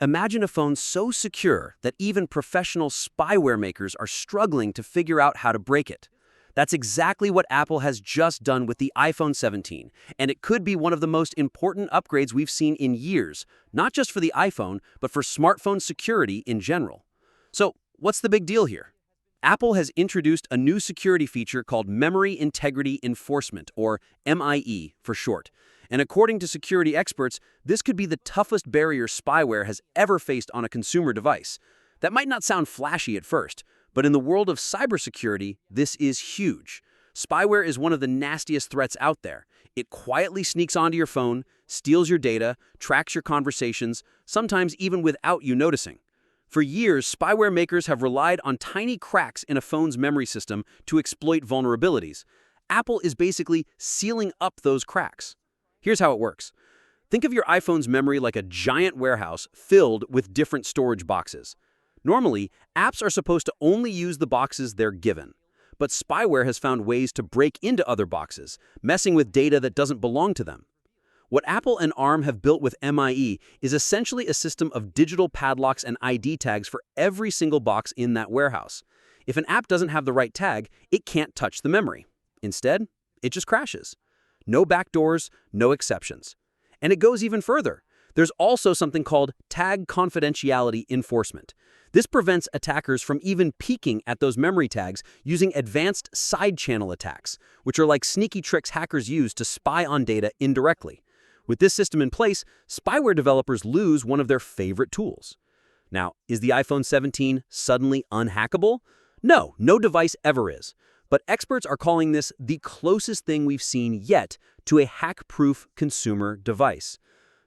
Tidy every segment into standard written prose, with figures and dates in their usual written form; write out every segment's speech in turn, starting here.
Imagine a phone so secure that even professional spyware makers are struggling to figure out how to break it. That's exactly what Apple has just done with the iPhone 17, and it could be one of the most important upgrades we've seen in years, not just for the iPhone, but for smartphone security in general. So, what's the big deal here? Apple has introduced a new security feature called Memory Integrity Enforcement, or MIE for short. And according to security experts, this could be the toughest barrier spyware has ever faced on a consumer device. That might not sound flashy at first, but in the world of cybersecurity, this is huge. Spyware is one of the nastiest threats out there. It quietly sneaks onto your phone, steals your data, tracks your conversations, sometimes even without you noticing. For years, spyware makers have relied on tiny cracks in a phone's memory system to exploit vulnerabilities. Apple is basically sealing up those cracks. Here's how it works. Think of your iPhone's memory like a giant warehouse filled with different storage boxes. Normally, apps are supposed to only use the boxes they're given. But spyware has found ways to break into other boxes, messing with data that doesn't belong to them. What Apple and ARM have built with MIE is essentially a system of digital padlocks and ID tags for every single box in that warehouse. If an app doesn't have the right tag, it can't touch the memory. Instead, it just crashes. No backdoors, no exceptions. And it goes even further. There's also something called tag confidentiality enforcement. This prevents attackers from even peeking at those memory tags using advanced side-channel attacks, which are like sneaky tricks hackers use to spy on data indirectly. With this system in place, spyware developers lose one of their favorite tools. Now, is the iPhone 17 suddenly unhackable? No, no device ever is. But experts are calling this the closest thing we've seen yet to a hack-proof consumer device.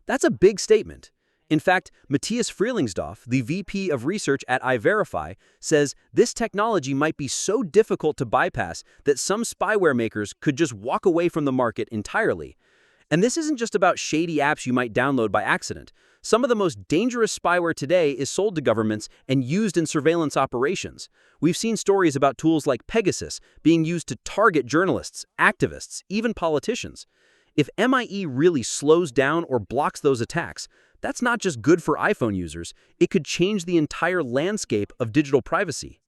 That's a big statement. In fact, Matthias Freilingsdorf, the VP of Research at iVerify, says this technology might be so difficult to bypass that some spyware makers could just walk away from the market entirely. And this isn't just about shady apps you might download by accident. Some of the most dangerous spyware today is sold to governments and used in surveillance operations. We've seen stories about tools like Pegasus being used to target journalists, activists, even politicians. If MIE really slows down or blocks those attacks, that's not just good for iPhone users, it could change the entire landscape of digital privacy.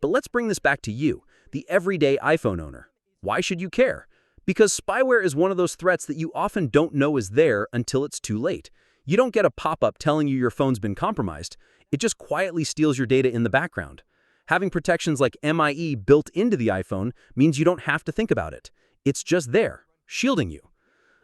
But let's bring this back to you, the everyday iPhone owner. Why should you care? Because spyware is one of those threats that you often don't know is there until it's too late. You don't get a pop-up telling you your phone's been compromised. It just quietly steals your data in the background. Having protections like MIE built into the iPhone means you don't have to think about it. It's just there, shielding you.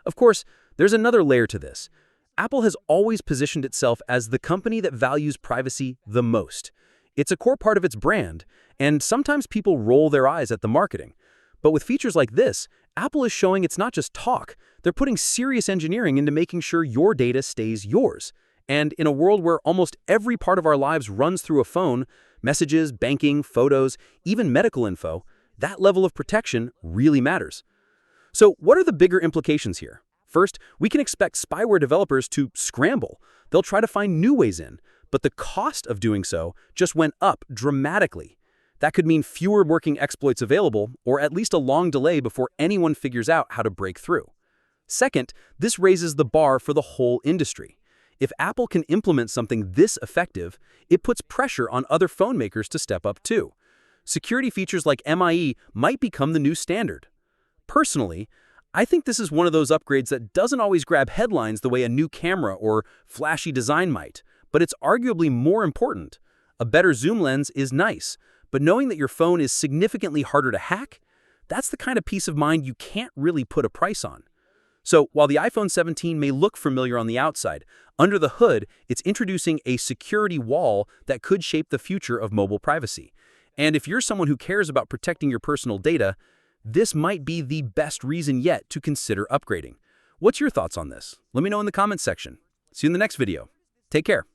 Of course, there's another layer to this. Apple has always positioned itself as the company that values privacy the most. It's a core part of its brand, and sometimes people roll their eyes at the marketing. But with features like this, Apple is showing it's not just talk. They're putting serious engineering into making sure your data stays yours. And in a world where almost every part of our lives runs through a phone, messages, banking, photos, even medical info, that level of protection really matters. So what are the bigger implications here? First, we can expect spyware developers to scramble. They'll try to find new ways in, but the cost of doing so just went up dramatically. That could mean fewer working exploits available, or at least a long delay before anyone figures out how to break through. Second, this raises the bar for the whole industry. If Apple can implement something this effective, it puts pressure on other phone makers to step up too. Security features like MIE might become the new standard. Personally, I think this is one of those upgrades that doesn't always grab headlines the way a new camera or flashy design might, but it's arguably more important. A better zoom lens is nice, but knowing that your phone is significantly harder to hack, that's the kind of peace of mind you can't really put a price on. So while the iPhone 17 may look familiar on the outside, under the hood, it's introducing a security wall that could shape the future of mobile privacy. And if you're someone who cares about protecting your personal data, this might be the best reason yet to consider upgrading. What's your thoughts on this? Let me know in the comments section. See you in the next video. Take care.